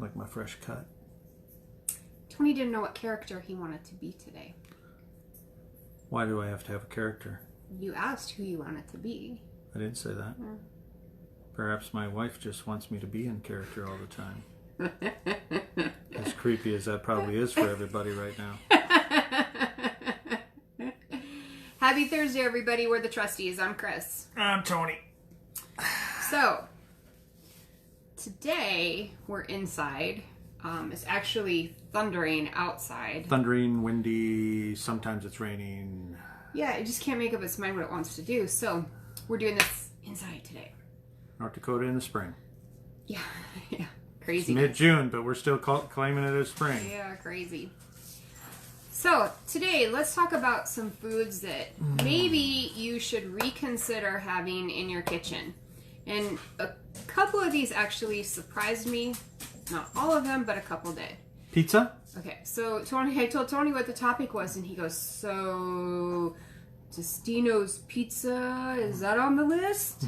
Like my fresh cut. Tony didn't know what character he wanted to be today. Why do I have to have a character? You asked who you wanted to be. I didn't say that. Yeah. Perhaps my wife just wants me to be in character all the time. As creepy as that probably is for everybody right now. Happy Thursday, everybody. We're the trustees. I'm Chris. I'm Tony. So, today we're inside. It's actually thundering outside. Thundering, windy, sometimes it's raining. Yeah, it just can't make up its mind what it wants to do. So, we're doing this inside today. North Dakota in the spring. Yeah, yeah. Crazy. It's mid-June, but we're still claiming it as spring. Yeah, crazy. So, today, let's talk about some foods that maybe you should reconsider having in your kitchen. And a couple of these actually surprised me. Not all of them, but a couple did. Pizza? Okay, so I told Tony what the topic was, and he goes, so, Tostino's Pizza, is that on the list?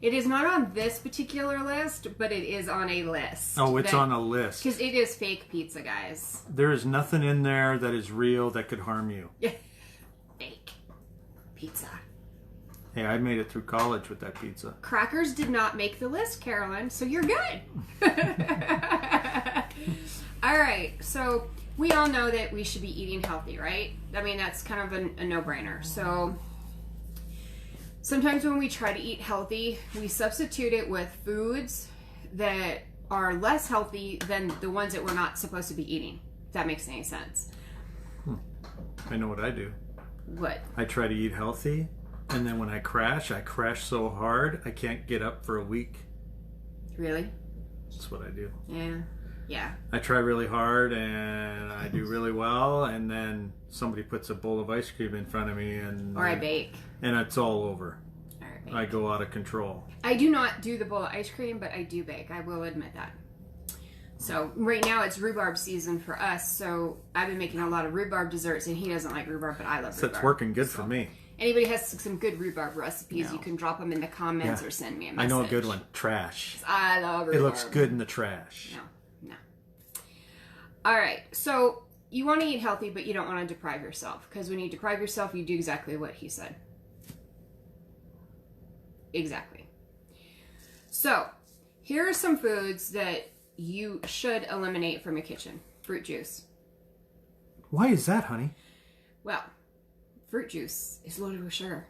It is not on this particular list, but it is on a list. Oh, it's on a list. Because it is fake pizza, guys. There is nothing in there that is real that could harm you. Fake pizza. Hey, I made it through college with that pizza. Crackers did not make the list, Carolyn, so you're good. All right, so we all know that we should be eating healthy, right? I mean, that's kind of a no-brainer. So sometimes when we try to eat healthy, we substitute it with foods that are less healthy than the ones that we're not supposed to be eating. If that makes any sense. I know what I do. What? I try to eat healthy, and then when I crash so hard I can't get up for a week. Really? That's what I do. Yeah. Yeah. I try really hard and I do really well, and then somebody puts a bowl of ice cream in front of me and Or I bake. And it's all over. Or I bake. I go out of control. I do not do the bowl of ice cream, but I do bake. I will admit that. So right now it's rhubarb season for us, so I've been making a lot of rhubarb desserts, and he doesn't like rhubarb, but I love So rhubarb. it's working good for me. Anybody has some good rhubarb recipes, No. you can drop them in the comments Yeah. or send me a message. I know a good one. Trash. I love rhubarb. It looks good in the trash. No. All right, so you want to eat healthy, but you don't want to deprive yourself, because when you deprive yourself, you do exactly what he said. Exactly. So, here are some foods that you should eliminate from your kitchen. Fruit juice. Why is that, honey? Well, fruit juice is loaded with sugar.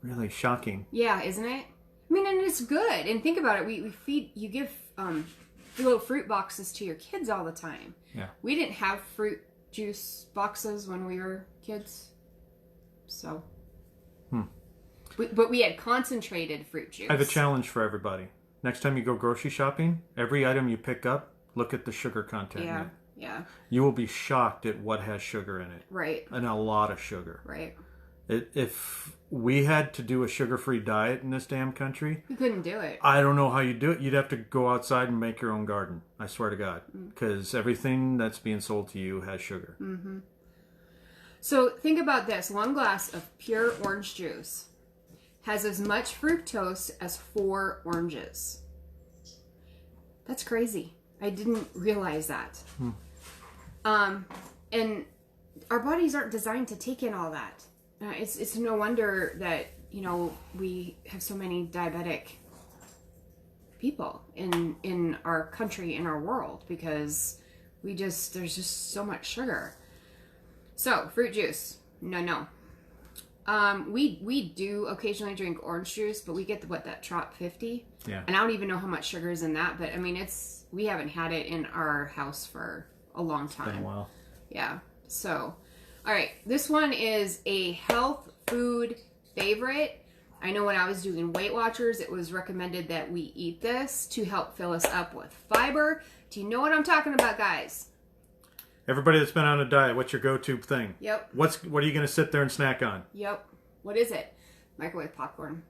Really shocking. Yeah, isn't it? I mean, and it's good. And think about it. You give little fruit boxes to your kids all the time. Yeah. We didn't have fruit juice boxes when we were kids. So. But we had concentrated fruit juice. I have a challenge for everybody. Next time you go grocery shopping, every item you pick up, look at the sugar content in it. Yeah. You will be shocked at what has sugar in it. Right. And a lot of sugar. Right. If we had to do a sugar-free diet in this damn country, You couldn't do it. I don't know how you do it. You'd have to go outside and make your own garden. I swear to God. Because everything that's being sold to you has sugar. Mm-hmm. So think about this. 1 glass of pure orange juice has as much fructose as 4 oranges. That's crazy. I didn't realize that. And our bodies aren't designed to take in all that. It's no wonder that, we have so many diabetic people in our country, in our world, because there's just so much sugar. So, fruit juice. No. We do occasionally drink orange juice, but we get that Trop 50. Yeah. And I don't even know how much sugar is in that, but I mean, we haven't had it in our house for a long time. Been a while. Yeah. So, all right. This one is a health food favorite. I know when I was doing Weight Watchers, it was recommended that we eat this to help fill us up with fiber. Do you know what I'm talking about, guys? Everybody that's been on a diet, what's your go-to thing? Yep. What are you going to sit there and snack on? Yep. What is it? Microwave popcorn.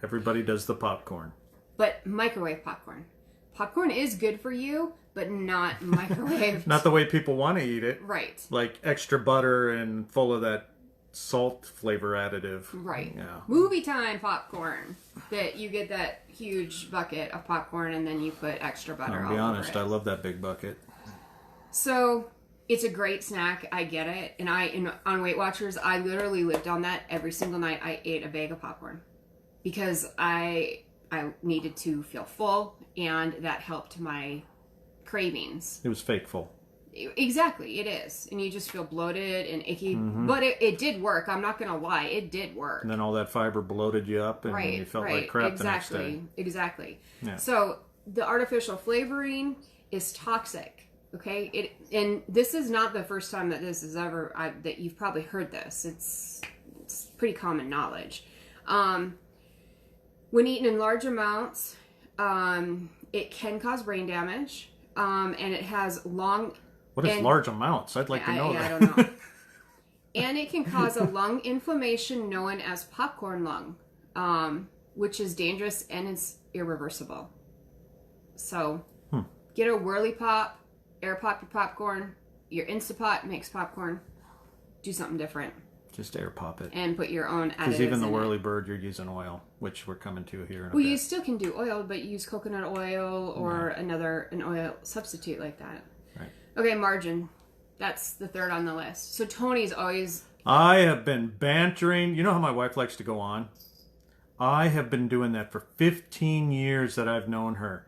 Everybody does the popcorn. But microwave popcorn. Popcorn is good for you, but not microwave. Not the way people want to eat it. Right. Like extra butter and full of that salt flavor additive. Right. Yeah. Movie time popcorn. That you get that huge bucket of popcorn and then you put extra butter I'll all be honest, over it. I love that big bucket. So it's a great snack. I get it. And on Weight Watchers, I literally lived on that every single night. I ate a bag of popcorn because I needed to feel full, and that helped my cravings. It was fake full. Exactly, it is. And you just feel bloated and icky. But it did work. I'm not going to lie. It did work. And then all that fiber bloated you up, and you felt like crap the next day. Exactly. Yeah. So the artificial flavoring is toxic. Okay, and this is not the first time that this is ever that you've probably heard this. It's pretty common knowledge. When eaten in large amounts, it can cause brain damage, and it has long. What is large amounts? I'd like to know that. I don't know. And it can cause a lung inflammation known as popcorn lung, which is dangerous and it's irreversible. So, get a Whirly Pop, air pop your popcorn. Your Instapot makes popcorn. Do something different. Just air pop it. And put your own additives in it. Because even the Whirly Bird, you're using oil, which we're coming to here in a bit. Well, you still can do oil, but use coconut oil or an oil substitute like that. Right. Okay, margarine. That's the third on the list. So Tony's always... I have been bantering. You know how my wife likes to go on? I have been doing that for 15 years that I've known her.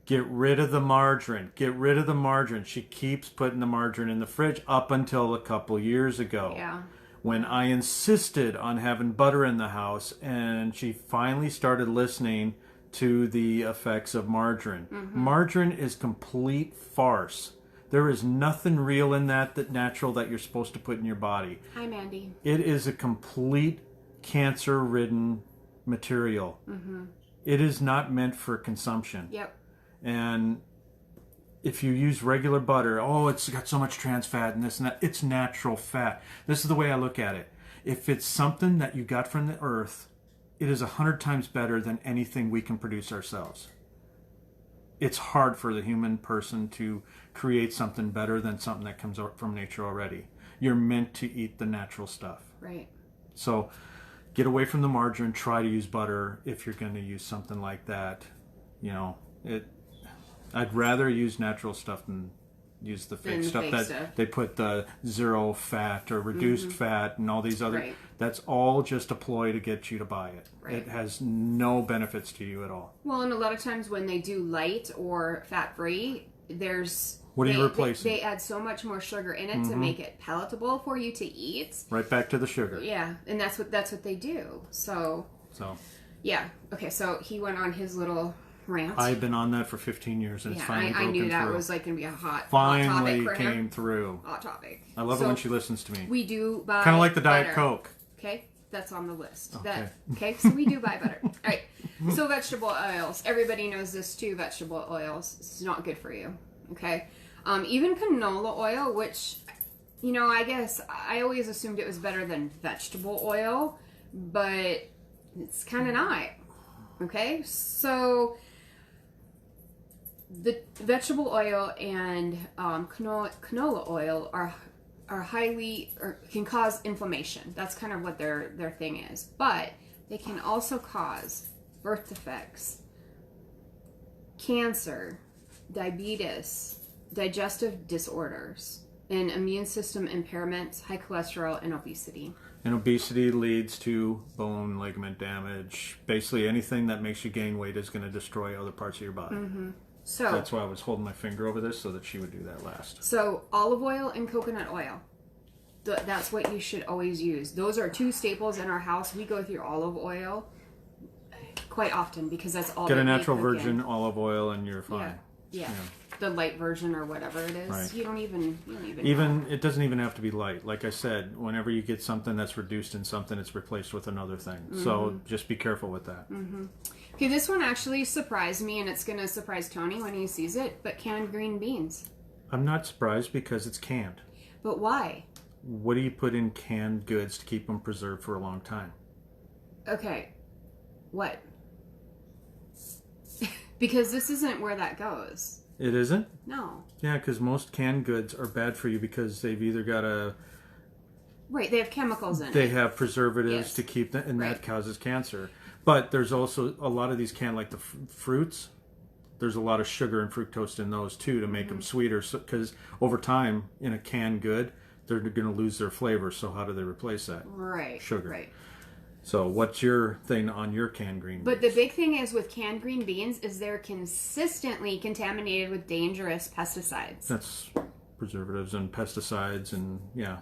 Get rid of the margarine. Get rid of the margarine. She keeps putting the margarine in the fridge up until a couple years ago. Yeah. When I insisted on having butter in the house, and she finally started listening to the effects of margarine. Margarine is complete farce. There is nothing real in that natural that you're supposed to put in your body. Hi, Mandy. It is a complete cancer-ridden material. It is not meant for consumption. Yep. And if you use regular butter, it's got so much trans fat and this and that. It's natural fat. This is the way I look at it. If it's something that you got from the earth, it is 100 times better than anything we can produce ourselves. It's hard for the human person to create something better than something that comes from nature already. You're meant to eat the natural stuff. Right. So get away from the margarine. Try to use butter if you're going to use something like that. I'd rather use natural stuff than use the fake stuff that they put the zero fat or reduced fat and all these other. Right. That's all just a ploy to get you to buy it. Right. It has no benefits to you at all. Well, and a lot of times when they do light or fat-free, what are you replacing? They add so much more sugar in it to make it palatable for you to eat. Right back to the sugar. Yeah, and that's what they do. So yeah. Okay, so he went on his little rant. I've been on that for 15 years, and it's finally broken through. I knew that was like going to be a hot finally topic for came him. through. Hot topic. I love it when she listens to me. We do buy kind of like the Diet butter. Coke. Okay, that's on the list. Okay. So we do buy butter. All right. So vegetable oils. Everybody knows this too. Vegetable oils. It's not good for you. Okay. Even canola oil, which, I guess I always assumed it was better than vegetable oil, but it's kind of not. Okay. So the vegetable oil and canola oil are highly, or can cause inflammation. That's kind of what their thing is. But they can also cause birth defects, cancer, diabetes, digestive disorders, and immune system impairment, high cholesterol, and obesity. And obesity leads to bone, ligament damage. Basically, anything that makes you gain weight is going to destroy other parts of your body. So that's why I was holding my finger over this so that she would do that last. So olive oil and coconut oil. That's what you should always use. Those are two staples in our house. We go through olive oil quite often because that's all. Get a natural virgin olive oil and you're fine. Yeah. The light version or whatever it is. Right. You don't even know. It doesn't even have to be light. Like I said, whenever you get something that's reduced in something, it's replaced with another thing. So just be careful with that. Okay, this one actually surprised me, and it's going to surprise Tony when he sees it, but canned green beans. I'm not surprised because it's canned. But why? What do you put in canned goods to keep them preserved for a long time? Okay. What? Because this isn't where that goes. It isn't? No. Yeah, because most canned goods are bad for you because they've either got a Right, they have chemicals in They it. have preservatives Yes. to keep them, and Right. that causes cancer. But there's also a lot of these like the fruits. There's a lot of sugar and fructose in those too to make them sweeter. Because over time, in a canned good, they're going to lose their flavor. So how do they replace that? Right. Sugar. Right. So what's your thing on your canned green beans? But the big thing is with canned green beans is they're consistently contaminated with dangerous pesticides. That's preservatives and pesticides and yeah.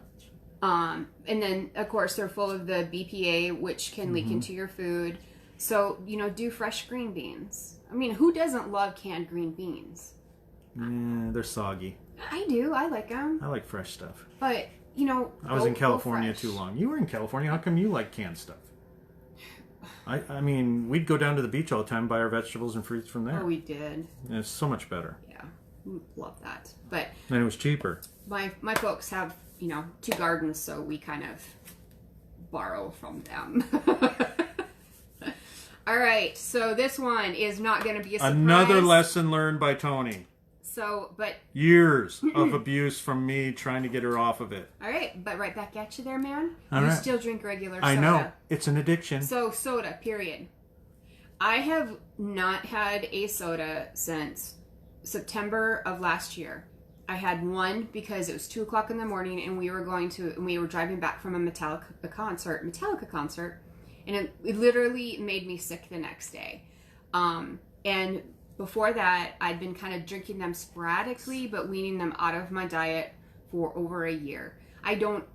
And then of course they're full of the BPA, which can leak into your food. So, do fresh green beans. I mean, who doesn't love canned green beans? They're soggy. I do. I like them. I like fresh stuff. But, I was in California fresh. too long. You were in California. How come you like canned stuff? I mean, we'd go down to the beach all the time, buy our vegetables and fruits from there. Oh, we did. And it's so much better. Yeah. Love that. But And it was cheaper. my folks have, 2 gardens, so we kind of borrow from them. All right. So this one is not going to be a surprise. Another lesson learned by Tony. So, but... Years of abuse from me trying to get her off of it. All right. But right back at you there, man. All you right. still drink regular soda. I know. It's an addiction. So, soda, period. I have not had a soda since September of last year. I had one because it was 2 o'clock in the morning and we were driving back from a Metallica concert, and it literally made me sick the next day. And before that, I'd been kind of drinking them sporadically, but weaning them out of my diet for over a year. I don't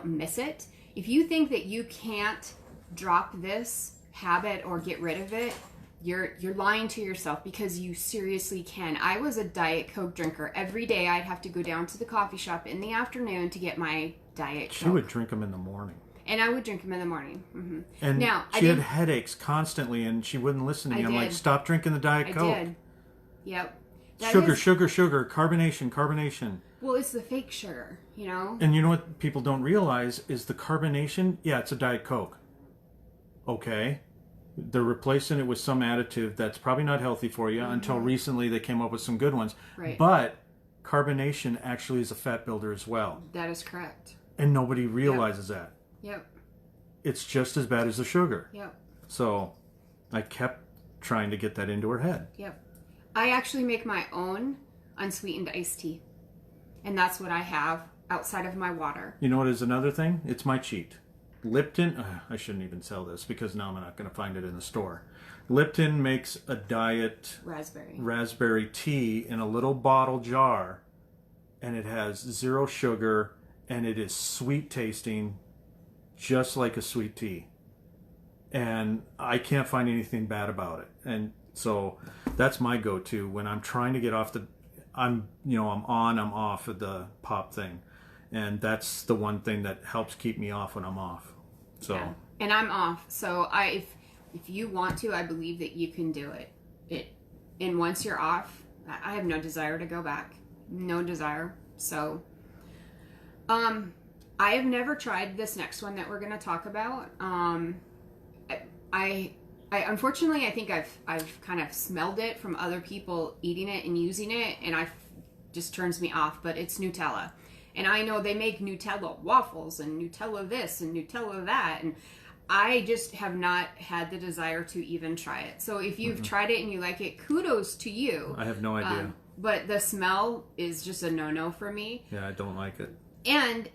miss it. If you think that you can't drop this habit or get rid of it, you're lying to yourself, because you seriously can. I was a Diet Coke drinker. Every day I'd have to go down to the coffee shop in the afternoon to get my Diet Coke. She would drink them in the morning. And I would drink them in the morning. Mm-hmm. And now, she had headaches constantly, and she wouldn't listen to me. I'm like, stop drinking the Diet Coke. I did. Yep. Sugar, carbonation. Well, it's the fake sugar, And you know what people don't realize is the carbonation, yeah, it's a Diet Coke. Okay. They're replacing it with some additive that's probably not healthy for you. Until recently they came up with some good ones. Right. But carbonation actually is a fat builder as well. That is correct. And nobody realizes that. Yep. It's just as bad as the sugar. Yep. So I kept trying to get that into her head. Yep. I actually make my own unsweetened iced tea. And that's what I have outside of my water. You know what is another thing? It's my cheat. Lipton, I shouldn't even sell this because now I'm not going to find it in the store. Lipton makes a diet raspberry tea in a little bottle jar, and it has 0 sugar, and it is sweet tasting, just like a sweet tea. And I can't find anything bad about it. And so that's my go-to when I'm trying to get off I'm on, I'm off of the pop thing. And that's the one thing that helps keep me off when I'm off. So, yeah. And I'm off. So if you want to, I believe that you can do it. And once you're off, I have no desire to go back. No desire. So, I have never tried this next one that we're going to talk about. I unfortunately, I think I've kind of smelled it from other people eating it and using it, and just turns me off. But it's Nutella. And I know they make Nutella waffles and Nutella this and Nutella that. And I just have not had the desire to even try it. So if you've tried it and you like it, kudos to you. I have no idea. But the smell is just a no-no for me. Yeah, I don't like it. And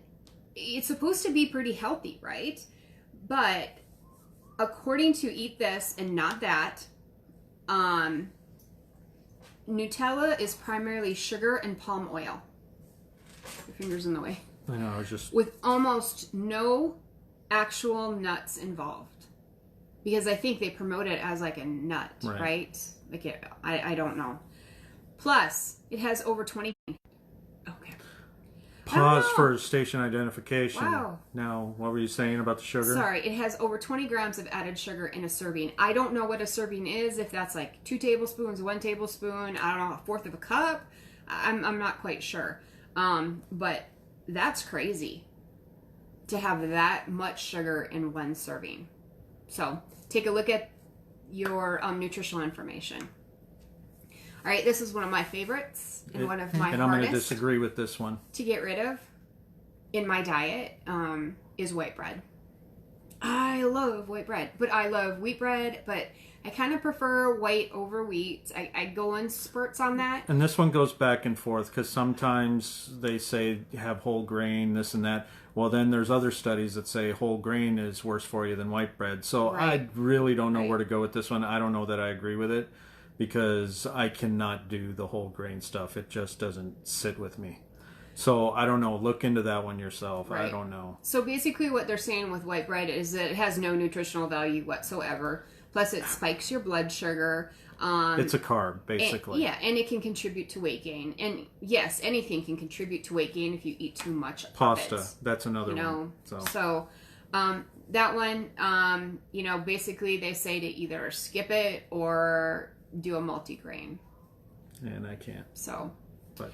it's supposed to be pretty healthy, right? But according to Eat This and Not That, Nutella is primarily sugar and palm oil. Your finger's in the way. I know, I was just... With almost no actual nuts involved. Because I think they promote it as like a nut, right? Like I don't know. Plus, it has over 20... Okay. Pause for station identification. Wow. Now, what were you saying about the sugar? Sorry, it has over 20 grams of added sugar in a serving. I don't know what a serving is, if that's like 2 tablespoons, 1 tablespoon, I don't know, 1/4 of a cup. I'm not quite sure. But that's crazy to have that much sugar in one serving. So take a look at your nutritional information. All right, this is one of my favorites and one of my and I'm going to hardest disagree with this one. to get rid of. in my diet is white bread. I love white bread, but I love wheat bread, but I kind of prefer white over wheat. I go in spurts on that. And this one goes back and forth because sometimes they say have whole grain, this and that. Well, then there's other studies that say whole grain is worse for you than white bread. So I really don't know where to go with this one. I don't know that I agree with it because I cannot do the whole grain stuff. It just doesn't sit with me. So I don't know. Look into that one yourself. I don't know. So basically what they're saying with white bread is that it has no nutritional value whatsoever. Plus it spikes your blood sugar. It's a carb, basically. And it can contribute to weight gain. And yes, anything can contribute to weight gain if you eat too much Pasta, of it. that's another one. So that one, basically they say to either skip it or do a multigrain. And I can't. So. But.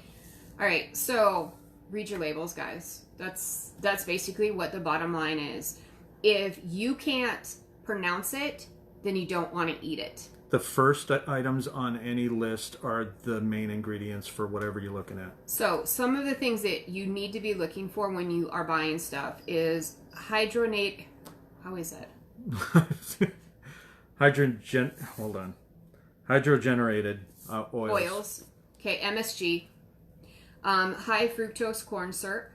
All right, so read your labels, guys. That's basically what the bottom line is. If you can't pronounce it, then you don't want to eat it. The first items on any list are the main ingredients for whatever you're looking at. So some of the things that you need to be looking for when you are buying stuff is hydrogenated oils. Okay, MSG. High fructose corn syrup,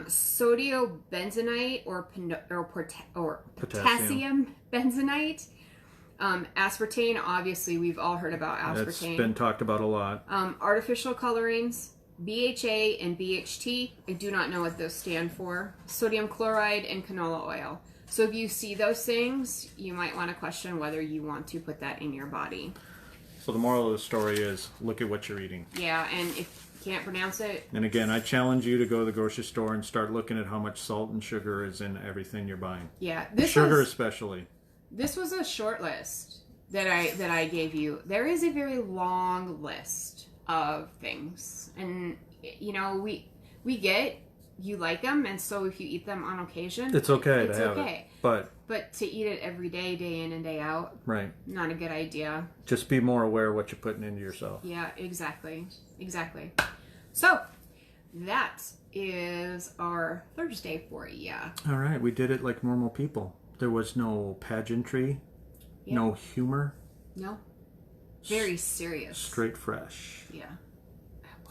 sodium benzenite or potassium benzenite, aspartame. Obviously, we've all heard about aspartame. It's been talked about a lot. Artificial colorings, BHA and BHT. I do not know what those stand for. Sodium chloride and canola oil. So if you see those things, you might want to question whether you want to put that in your body. So the moral of the story is look at what you're eating. Yeah, and if can't pronounce it. And again, I challenge you to go to the grocery store and start looking at how much salt and sugar is in everything you're buying. Yeah, sugar especially. This was a short list that I gave you. There is a very long list of things, and we get you like them, and so if you eat them on occasion, it's okay to have it. But to eat it every day, day in and day out, right? Not a good idea. Just be more aware of what you're putting into yourself. Yeah, exactly. So that is our Thursday for you. All right, we did it like normal people. There was no pageantry, no humor. No. Very serious. Straight fresh. Yeah. Oh boy.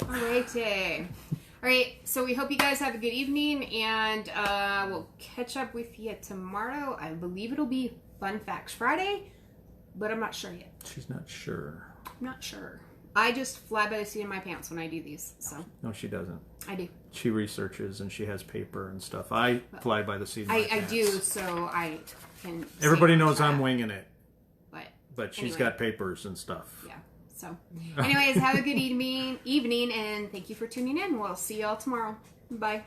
All righty. All right, so we hope you guys have a good evening, and we'll catch up with you tomorrow. I believe it'll be Fun Facts Friday, but I'm not sure yet. She's not sure. I'm not sure. I just fly by the seat of my pants when I do these. So no, she doesn't. I do. She researches and she has paper and stuff. I fly by the seat of my pants. I do, so I can. Everybody knows I'm winging it. But she's anyway. got papers and stuff. Yeah. So, anyways, have a good evening, and thank you for tuning in. We'll see y'all tomorrow. Bye.